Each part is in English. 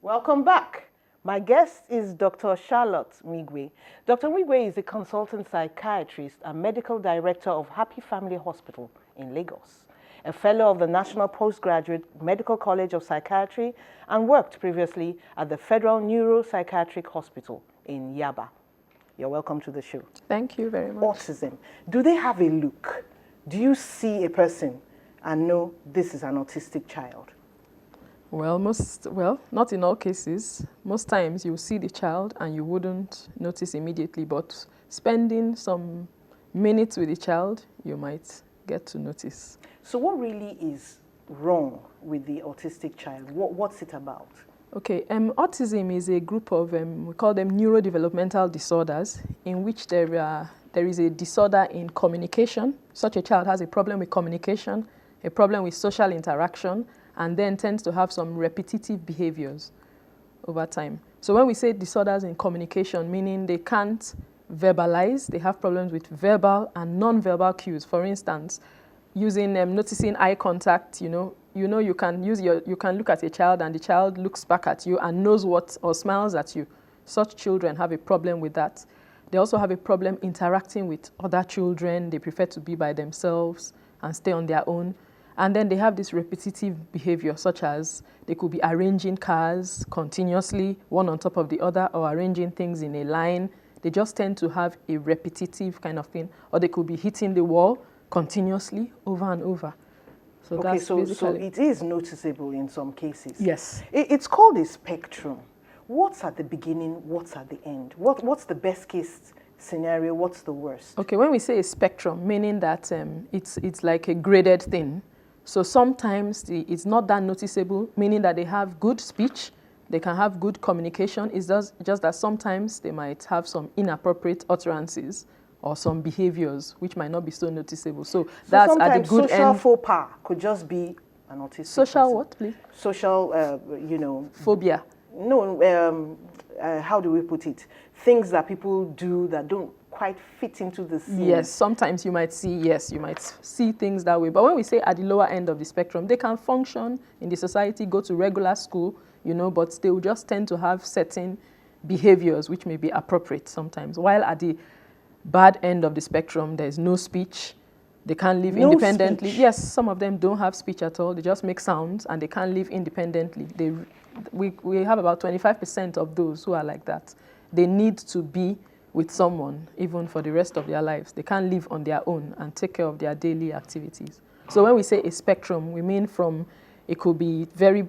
Welcome back. My guest is Dr. Charlotte Migwe. Dr. Migwe is a consultant psychiatrist and medical director of Happy Family Hospital in Lagos, a fellow of the National Postgraduate Medical College of Psychiatry, and worked previously at the Federal Neuropsychiatric Hospital in Yaba. You're welcome to the show. Thank you very much. Autism. Do they have a look? Do you see a person and know this is an autistic child? Well, not in all cases. Most times you see the child and you wouldn't notice immediately, but spending some minutes with the child, you might get to notice. So what really is wrong with the autistic child? What's it about? Okay, autism is a group of, we call them neurodevelopmental disorders, in which there is a disorder in communication. Such a child has a problem with communication, a problem with social interaction, and then tends to have some repetitive behaviors over time. So when we say disorders in communication, meaning they can't verbalize, they have problems with verbal and non-verbal cues. For instance, noticing eye contact, you can look at a child and the child looks back at you and knows what or smiles at you. Such children have a problem with that. They also have a problem interacting with other children. They prefer to be by themselves and stay on their own. And then they have this repetitive behavior, such as they could be arranging cars continuously, one on top of the other, or arranging things in a line. They just tend to have a repetitive kind of thing. Or they could be hitting the wall continuously over and over. So okay, that's so it is noticeable in some cases. Yes. It's called a spectrum. What's at the beginning? What's at the end? What's the best case scenario? What's the worst? Okay, when we say a spectrum, meaning that it's like a graded thing. So sometimes it's not that noticeable, meaning that they have good speech, they can have good communication. It's just that sometimes they might have some inappropriate utterances or some behaviors which might not be so noticeable. So that's at the good end. Social faux pas could just be an autistic Social person. what, please? Social, phobia. No, how do we put it? Things that people do that don't quite fit into the scene. Yes, sometimes you might see things that way. But when we say at the lower end of the spectrum, they can function in the society, go to regular school, but they will just tend to have certain behaviors which may be appropriate sometimes. While at the bad end of the spectrum, there's no speech. They can't live independently. Speech. Yes, some of them don't have speech at all. They just make sounds and they can't live independently. We have about 25% of those who are like that. They need to be with someone even for the rest of their lives. They can't live on their own and take care of their daily activities. So when we say a spectrum, we mean from it could be really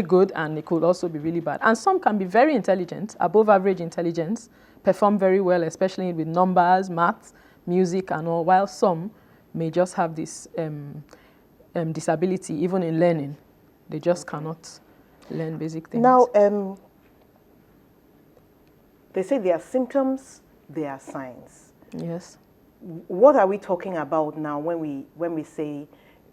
good, and it could also be really bad. And some can be very intelligent, above average intelligence, perform very well, especially with numbers, maths, music and all, while some may just have this disability even in learning. They just cannot learn basic things. Now, they say there are symptoms, there are signs. Yes. What are we talking about now when we say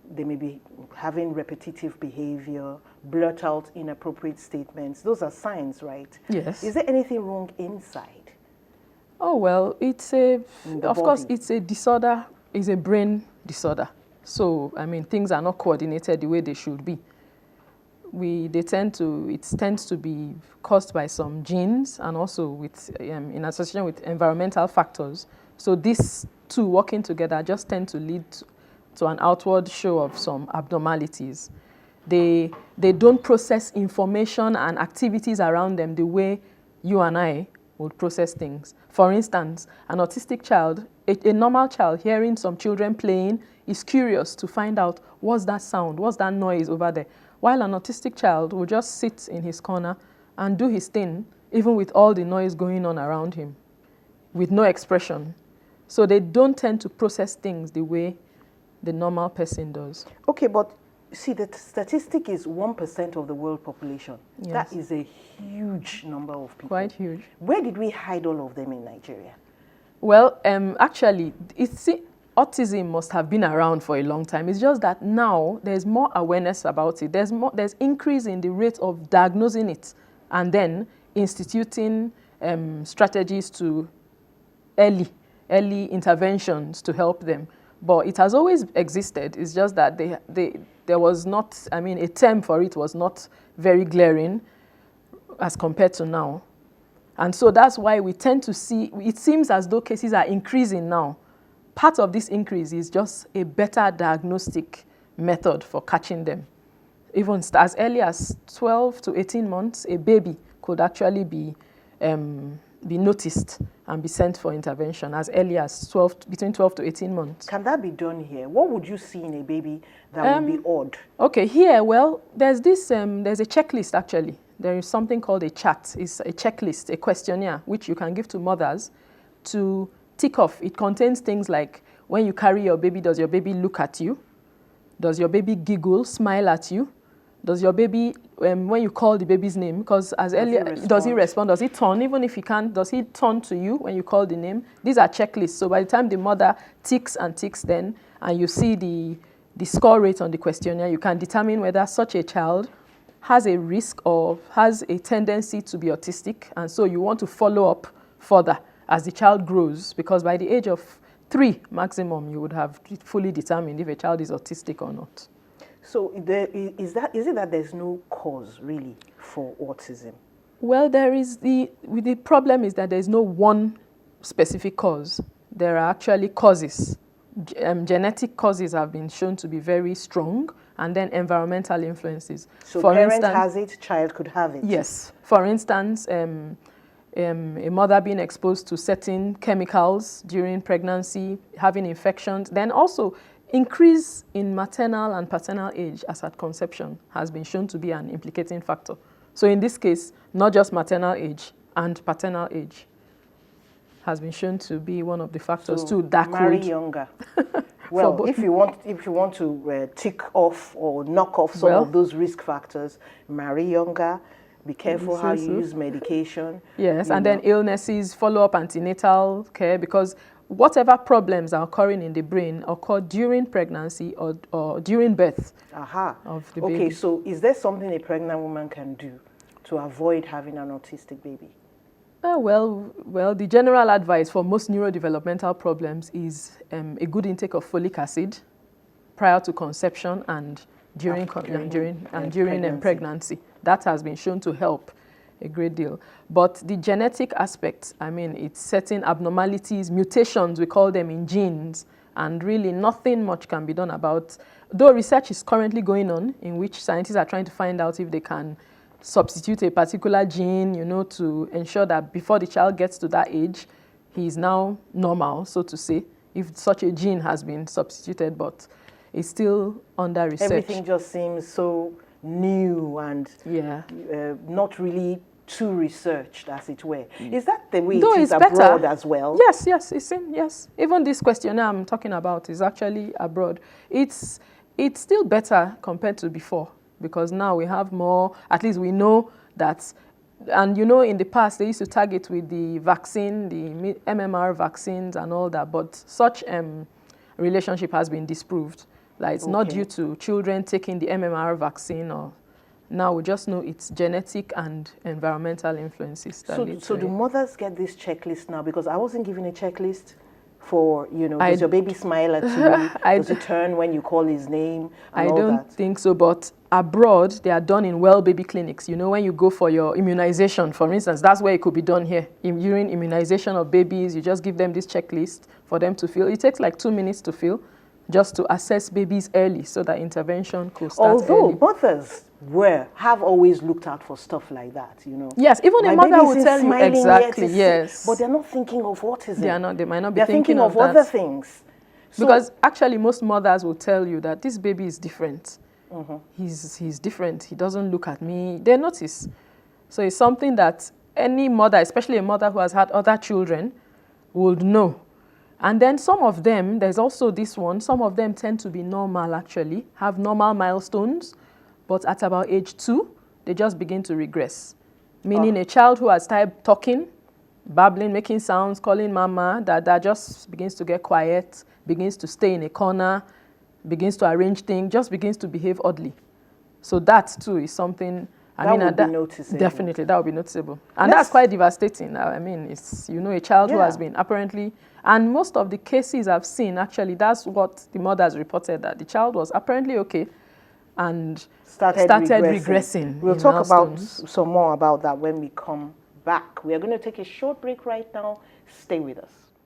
they may be having repetitive behavior, blurt out inappropriate statements? Those are signs, right? Yes. Is there anything wrong inside? Oh, well, it's of course, it's a disorder, it's a brain disorder. So, things are not coordinated the way they should be. It tends to be caused by some genes and also in association with environmental factors. So these two working together just tend to lead to an outward show of some abnormalities. They don't process information and activities around them the way you and I would process things. For instance, an autistic child, a normal child hearing some children playing is curious to find out what's that sound, what's that noise over there. While an autistic child will just sit in his corner and do his thing, even with all the noise going on around him, with no expression. So they don't tend to process things the way the normal person does. Okay, but see, the statistic is 1% of the world population. Yes. That is a huge number of people. Quite huge. Where did we hide all of them in Nigeria? Well, actually, autism must have been around for a long time. It's just that now there's more awareness about it. There's increase in the rate of diagnosing it and then instituting strategies to early interventions to help them. But it has always existed. It's just that there was not, I mean, a term for it was not very glaring as compared to now. And so that's why we tend to see, it seems as though cases are increasing now. Part of this increase is just a better diagnostic method for catching them. Even as early as 12 to 18 months, a baby could actually be noticed and be sent for intervention as early as between 12 to 18 months. Can that be done here? What would you see in a baby that would be odd? Okay, here, well, there's this, there's a checklist actually. There is something called a chat. It's a checklist, a questionnaire, which you can give to mothers to tick off. It contains things like, when you carry your baby, does your baby look at you? Does your baby giggle, smile at you? Does your baby, when you call the baby's name, because as earlier, does he respond? Does he turn? Even if he can't, does he turn to you when you call the name? These are checklists. So by the time the mother ticks and ticks then, and you see the score rate on the questionnaire, you can determine whether such a child has a risk or has a tendency to be autistic. And so you want to follow up further as the child grows, because by the age of 3 maximum, you would have fully determined if a child is autistic or not. So is it that there's no cause really for autism? Well, the problem is that there's no one specific cause. There are actually causes. Genetic causes have been shown to be very strong, and then environmental influences. So parent has it, child could have it? Yes. For instance, a mother being exposed to certain chemicals during pregnancy, having infections, then also increase in maternal and paternal age as at conception has been shown to be an implicating factor. So in this case, not just maternal age and paternal age has been shown to be one of the factors too. That marry younger. Well, if you want to tick off or knock off some of those risk factors, marry younger. Be careful how you use medication. Yes, and then illnesses, follow up antenatal care, because whatever problems are occurring in the brain occur during pregnancy or during birth of the baby. Okay, so is there something a pregnant woman can do to avoid having an autistic baby? Well, the general advice for most neurodevelopmental problems is a good intake of folic acid prior to conception and during pregnancy. That has been shown to help a great deal. But the genetic aspect, I mean, it's certain abnormalities, mutations, we call them, in genes, and really nothing much can be done about. Though research is currently going on in which scientists are trying to find out if they can substitute a particular gene, to ensure that before the child gets to that age, he is now normal, so to say, if such a gene has been substituted, but it's still under research. Everything just seems so new and not really too researched, as it were. Is that the way it is abroad as well? Yes, yes. Even this questionnaire I'm talking about is actually abroad. It's still better compared to before, because now we have more, at least we know that, and in the past they used to target with the vaccine, the MMR vaccines and all that, but such relationship has been disproved. Like it's not due to children taking the MMR vaccine, or now we just know it's genetic and environmental influences. So do mothers get this checklist now? Because I wasn't given a checklist for, does your baby smile at you? Does he turn when you call his name? I don't think so, but abroad, they are done in well baby clinics. When you go for your immunization, for instance, that's where it could be done here. During immunization of babies, you just give them this checklist for them to fill. It takes like 2 minutes to fill, just to assess babies early so that intervention could start Although early. Mothers have always looked out for stuff like that, Yes, even a mother will tell you exactly, yes. But they're not thinking of autism. They might not be thinking of that. other things. Because actually most mothers will tell you that this baby is different. He's different. He doesn't look at me. They notice. So it's something that any mother, especially a mother who has had other children, would know. And then some of them, there's also this one, some of them tend to be normal actually, have normal milestones, but at about age 2, they just begin to regress. Meaning a child who has started talking, babbling, making sounds, calling mama, that just begins to get quiet, begins to stay in a corner, begins to arrange things, just begins to behave oddly. So that too is something, that would be noticeable. Definitely, that would be noticeable. And that's quite devastating. I mean, it's, a child who has been apparently, and most of the cases I've seen, actually, that's what the mothers reported, that the child was apparently okay, and started regressing. We'll in talk about milestones. some more about that when we come back. We are going to take a short break right now. Stay with us.